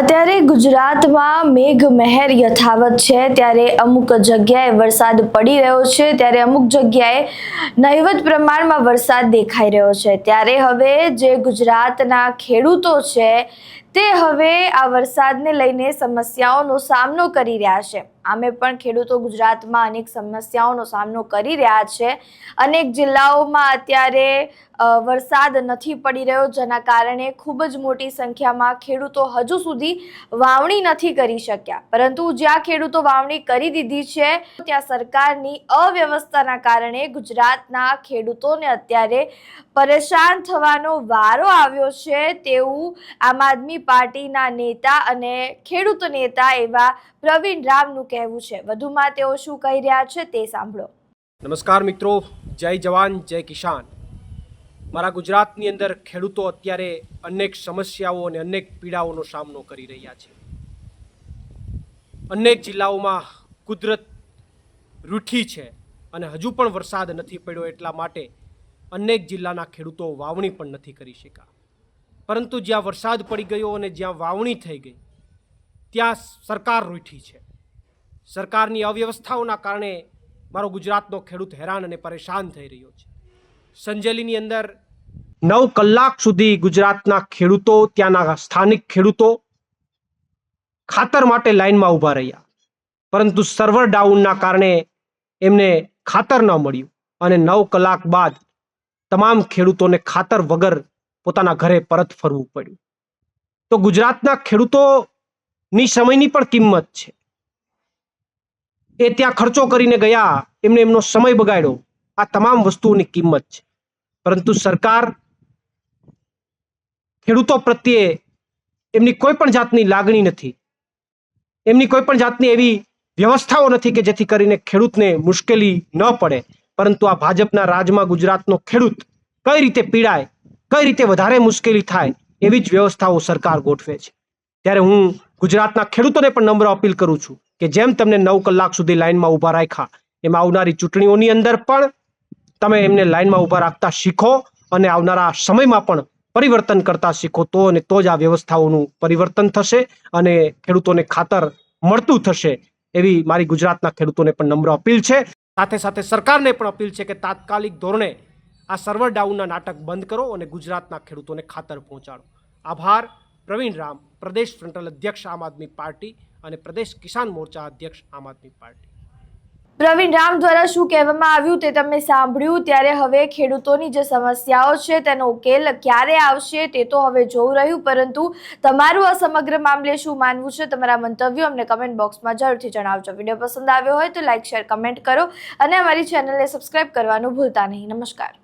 અત્યારે ગુજરાતમાં મેઘ મહેર યથાવત છે। ત્યારે અમુક જગ્યાએ વરસાદ પડી રહ્યો છે, ત્યારે અમુક જગ્યાએ નહિવત પ્રમાણમાં વરસાદ દેખાઈ રહ્યો છે। ત્યારે હવે જે ગુજરાતના ખેડૂતો છે તે હવે આ વરસાદને લઈને સમસ્યાઓનો સામનો કરી રહ્યા છે। આમે પણ ખેડૂતો ગુજરાતમાં અનેક સમસ્યાઓનો સામનો કરી રહ્યા છે। અનેક જિલ્લાઓમાં અત્યારે વરસાદ નથી પડી રહ્યો, જેના કારણે ખૂબ જ મોટી સંખ્યામાં ખેડૂતો હજુ સુધી વાવણી નથી કરી શક્યા। પરંતુ જ્યાં ખેડૂતો વાવણી કરી દીધી છે ત્યાં સરકારની અવ્યવસ્થાના કારણે ગુજરાતના ખેડૂતોને અત્યારે પરેશાન થવાનો વારો આવ્યો છે, તેવું આમ આદમી પાર્ટીના નેતા અને ખેડૂત નેતા એવા પ્રવીણ રામનું કહેવું છે। વધુમાં તેઓ શું કહી રહ્યા છે તે સાંભળો। નમસ્કાર મિત્રો, જય જવાન જય કિસાન। મારા ગુજરાતની અંદર ખેડૂતો અત્યારે અનેક સમસ્યાઓ અને અનેક પીડાઓનો સામનો કરી રહ્યા છે। અનેક જિલ્લાઓમાં કુદરત રૂઠી છે અને હજુ પણ વરસાદ નથી પડ્યો, એટલા માટે અનેક જિલ્લાના ખેડૂતો વાવણી પણ નથી કરી શક્યા। પરંતુ જ્યાં વરસાદ પડી ગયો અને જ્યાં વાવણી થઈ ગઈ ત્યાં સરકાર રૂઠી છે। સરકારની અવ્યવસ્થાઓના કારણે મારો ગુજરાતનો ખેડૂત હેરાન અને પરેશાન થઈ રહ્યો છે। સંજેલીની અંદર 9 કલાક સુધી ગુજરાતના ખેડૂતો, ત્યાંના સ્થાનિક ખેડૂતો ખાતર માટે લાઈનમાં ઊભા રહ્યા, પરંતુ સર્વર ડાઉનના કારણે એમને ખાતર ન મળ્યું અને 9 કલાક બાદ તમામ ખેડૂતોને ખાતર વગર પોતાના ઘરે પરત ફરવું પડ્યું। તો ગુજરાતના ખેડૂતોની સમયની પણ કિંમત છે। એ ત્યાં ખર્ચો કરીને ગયા, એમને એમનો સમય બગાડ્યો, આ તમામ વસ્તુઓની કિંમત છે। પરંતુ સરકાર ખેડૂતો પ્રત્યે એમની કોઈ પણ જાતની લાગણી નથી, એમની કોઈ પણ જાતની એવી વ્યવસ્થાઓ નથી કે જેથી કરીને ખેડૂતને મુશ્કેલી ન પડે। પરંતુ આ ભાજપના રાજમાં ગુજરાતનો ખેડૂત કઈ રીતે પીડાય, કઈ રીતે વધારે મુશ્કેલી થાય, એવી જ વ્યવસ્થાઓ સરકાર ગોઠવે છે। ત્યારે હું ગુજરાતના ખેડૂતોને પણ નમ્ર અપીલ કરું છું કે જેમ તમને 9 કલાક સુધી લાઈનમાં ઊભા રાખ્યા, એમ આવનારી ચૂંટણીઓની અંદર પણ તમે એમને લાઈનમાં ઊભા રાખતા શીખો અને આવનારા સમયમાં પણ પરિવર્તન કરતા શીખો, તો જ આ વ્યવસ્થાઓનું પરિવર્તન થશે અને ખેડૂતોને ખાતર મળતું થશે। એવી મારી ગુજરાતના ખેડૂતોને પણ નમ્ર અપીલ છે। સાથે સાથે સરકારને પણ અપીલ છે કે તાત્કાલિક ધોરણે આ સર્વર ડાઉનના નાટક બંધ કરો અને ગુજરાતના ખેડૂતોને ખાતર પહોંચાડો। આભાર। પ્રવીણ રામ, પ્રદેશ ફ્રન્ટલ અધ્યક્ષ આમ આદમી પાર્ટી અને પ્રદેશ કિસાન મોરચા અધ્યક્ષ આમ આદમી પાર્ટી। પ્રવીણ રામ દ્વારા શું કહેવામાં આવ્યું તે તમે સાંભળ્યું। ત્યારે હવે ખેડૂતોની જે સમસ્યાઓ છે તેનો ઉકેલ ક્યારે આવશે તે તો હવે જોવું રહ્યું, પરંતુ તમારું આ સમગ્ર મામલે શું માનવું છે, તમારા મંતવ્યો અમને કમેન્ટ બોક્સમાં જરૂરથી જણાવજો। વિડીયો પસંદ આવ્યો હોય તો લાઇક, શેર, કમેન્ટ કરો અને અમારી ચેનલને સબસ્ક્રાઇબ કરવાનું ભૂલતા નહીં। નમસ્કાર।